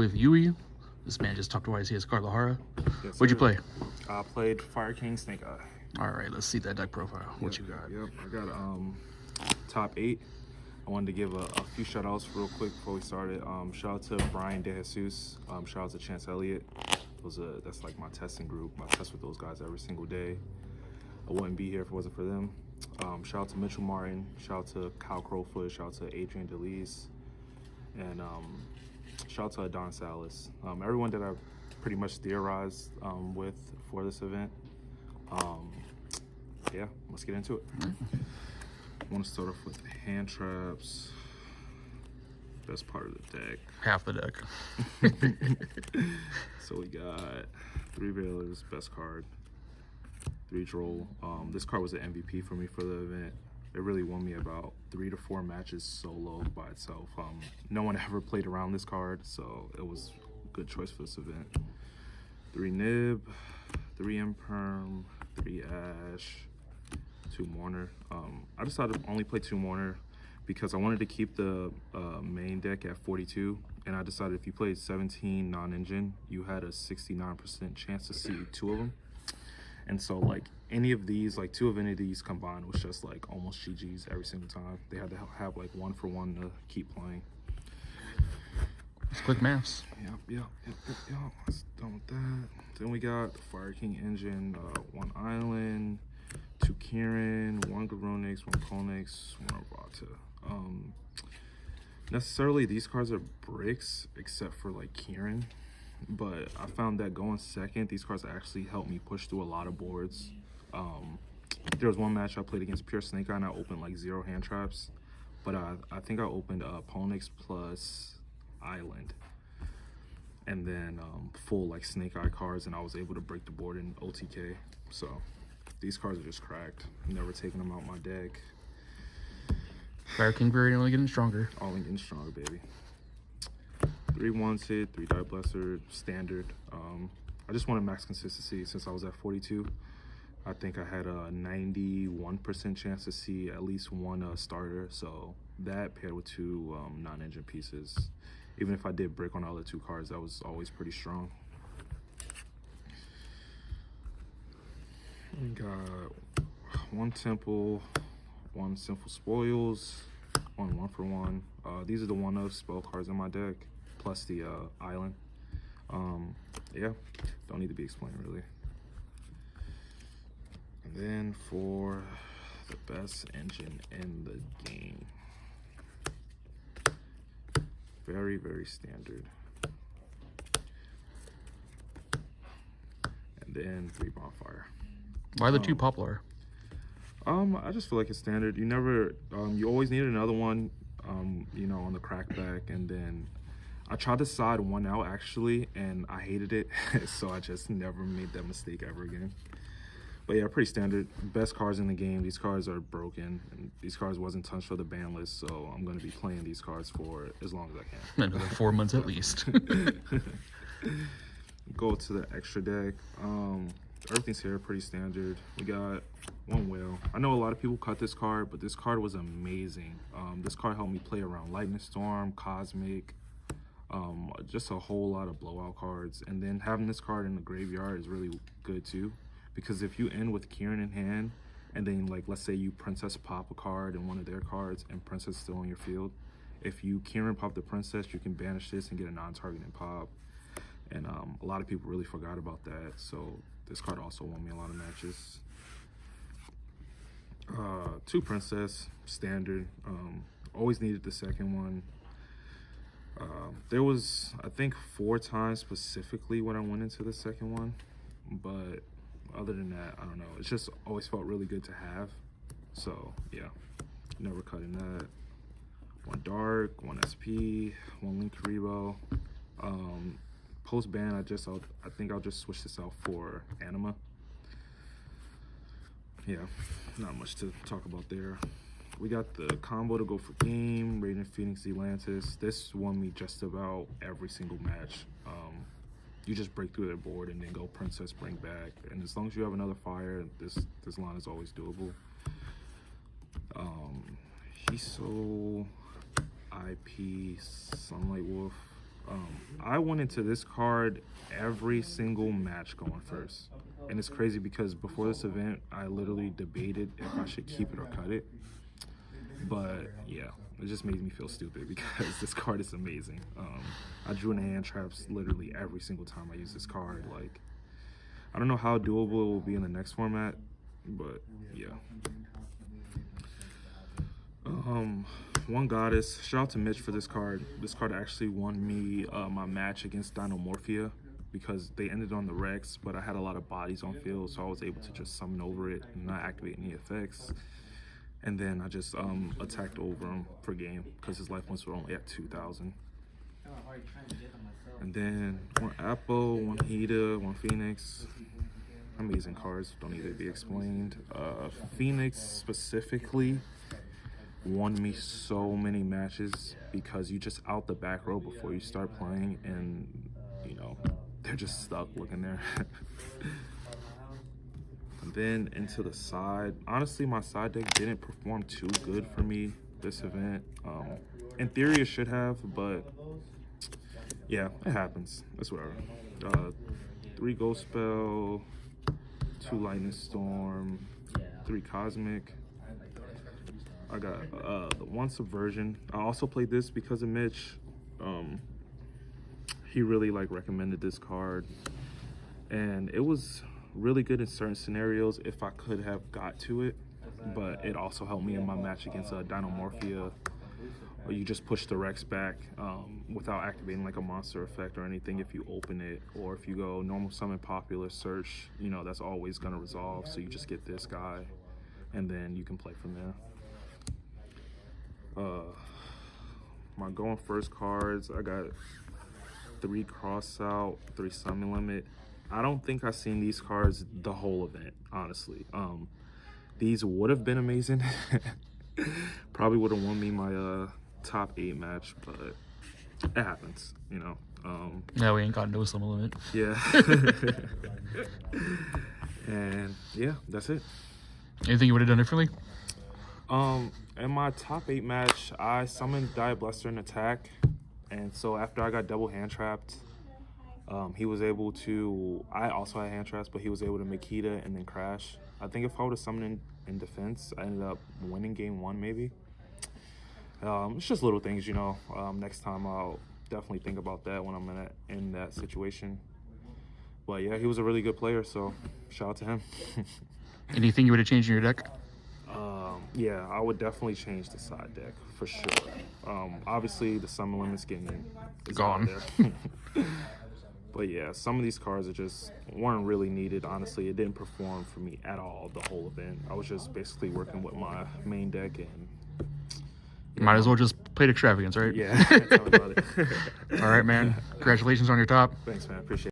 With Yui. This man just talked to YCS Guadalajara. Yes, What'd you play? I played Fire King Snake Eye. All right, let's see that deck profile. What you got? Yep, I got top 8. I wanted to give a few shout outs real quick before we started. Shout out to Brian De Jesus. Shout out to Chance Elliott. That's like my testing group. I test with those guys every single day. I wouldn't be here if it wasn't for them. Shout out to Mitchell Martin. Shout out to Kyle Crowfoot. Shout out to Adrian DeLees. And shout out to Don Salas. Everyone that I pretty much theorized with for this event. Yeah, let's get into it. I want to start off with hand traps. Best part of the deck. Half the deck. So we got 3 Veilers, best card. 3 Droll. This card was an MVP for me for the event. It really won me about 3 to 4 matches solo by itself. No one ever played around this card, so it was a good choice for this event. 3 Nib, 3 Imperm, 3 Ash, 2 Mourner. I decided to only play 2 Mourner because I wanted to keep the main deck at 42, and I decided if you played 17 non-engine, you had a 69% chance to see 2 of them. And so like any of these, like 2 of any of these combined was just like almost GG's every single time. They had to have like 1 for 1 to keep playing. It's quick maths. Yep. That's done with that. Then we got the Fire King engine, 1 Island, 2 Kieran, 1 Garonix, 1 Konix, 1 Arvata. Necessarily these cards are bricks except for like Kieran. But I found that going second, these cards actually helped me push through a lot of boards. There was one match I played against Pure Snake Eye and I opened like 0 hand traps. But I think I opened Ponix plus Island. And then full like Snake Eye cards, and I was able to break the board in OTK. So these cards are just cracked. Never taking them out my deck. Fire King variant only getting stronger. Only getting stronger, baby. 3 Wanted, 3 Die Blesser, standard. I just wanted max consistency since I was at 42. I think I had a 91% chance to see at least 1 starter. So that paired with 2 non-engine pieces. Even if I did brick on the other 2 cards, that was always pretty strong. We got 1 Temple, 1 Sinful Spoils, 1 for 1. These are the 1-of spell cards in my deck, plus the Island. Yeah, don't need to be explained really. And then for the best engine in the game. Very, very standard. And then 3 Bonfire. Why the 2 Poplar? I just feel like it's standard. You never, you always need another one, you know, on the crackback. And then I tried to side 1 out actually, and I hated it. So I just never made that mistake ever again. But yeah, pretty standard. Best cards in the game. These cards are broken, and these cards wasn't touched for the ban list, so I'm going to be playing these cards for as long as I can. Another 4 months at least. Go to the extra deck. Everything's here pretty standard. We got 1 Whale. I know a lot of people cut this card, but this card was amazing. This card helped me play around Lightning Storm, Cosmic, just a whole lot of blowout cards. And then having this card in the graveyard is really good too, because if you end with Kieran in hand, and then like let's say you Princess pop a card in one of their cards and Princess still on your field, if you Kieran pop the Princess, you can banish this and get a non-targeting pop. And a lot of people really forgot about that, so this card also won me a lot of matches. 2 Princess, standard. Always needed the second one. There was, I think, 4 times specifically when I went into the second one, but other than that, I don't know. It's just always felt really good to have. So yeah, never cutting that. 1 Dark, 1 SP, 1 Link Karibo. Post ban, I think I'll just switch this out for Anima. Yeah, not much to talk about there. We got the combo to go for game, Radiant Phoenix, Zelantis. This won me just about every single match. You just break through their board and then go Princess, bring back. And as long as you have another fire, this line is always doable. Hiso, IP, Sunlight Wolf. I went into this card every single match going first. And it's crazy because before this event, I literally debated if I should keep it or cut it. But yeah, it just made me feel stupid because this card is amazing. I drew in hand traps literally every single time I use this card. Like, I don't know how doable it will be in the next format, but yeah. One Goddess. Shout out to Mitch for this card. This card actually won me my match against Dinomorphia because they ended on the Rex, but I had a lot of bodies on field, so I was able to just summon over it and not activate any effects. And then I just attacked over him for game because his life points were only at 2,000. And then one Apple, one Hida, one Phoenix. Amazing cards, don't need to be explained. Phoenix specifically won me so many matches because you just out the back row before you start playing, and you know, they're just stuck looking there. And then into the side, honestly my side deck didn't perform too good for me this event. In theory it should have, but yeah, it happens. That's whatever. 3 Ghost Spell, 2 Lightning Storm, 3 Cosmic. I got the 1 Subversion. I also played this because of Mitch. He really like recommended this card, and it was really good in certain scenarios if I could have got to it, but it also helped me in my match against Dinomorphia, where you just push the Rex back without activating like a monster effect or anything if you open it, or if you go normal summon popular search, you know, that's always gonna resolve, so you just get this guy and then you can play from there. My going first cards, I got 3 Cross Out, 3 Summon Limit. I don't think I've seen these cards the whole event, honestly. These would have been amazing. Probably would have won me my top 8 match, but it happens, you know. No, we ain't got no Summon Limit. Yeah. And yeah, that's it. Anything you would have done differently? In my top 8 match, I summoned Diabluster in attack, and so after I got double hand trapped, he was able to, I also had hand traps, but he was able to make Hida and then crash. I think if I would have summoned in defense, I ended up winning game 1 maybe. It's just little things, you know. Next time I'll definitely think about that when I'm in that situation. But yeah, he was a really good player, so shout out to him. Anything you would have changed in your deck? Yeah, I would definitely change the side deck for sure. Obviously the summon limit's getting gone there. But yeah, some of these cards weren't really needed. Honestly, it didn't perform for me at all the whole event. I was just basically working with my main deck, and might as well just play Extravagance, right? Yeah, tell me about it. All right, man. Congratulations on your top. Thanks, man. Appreciate it.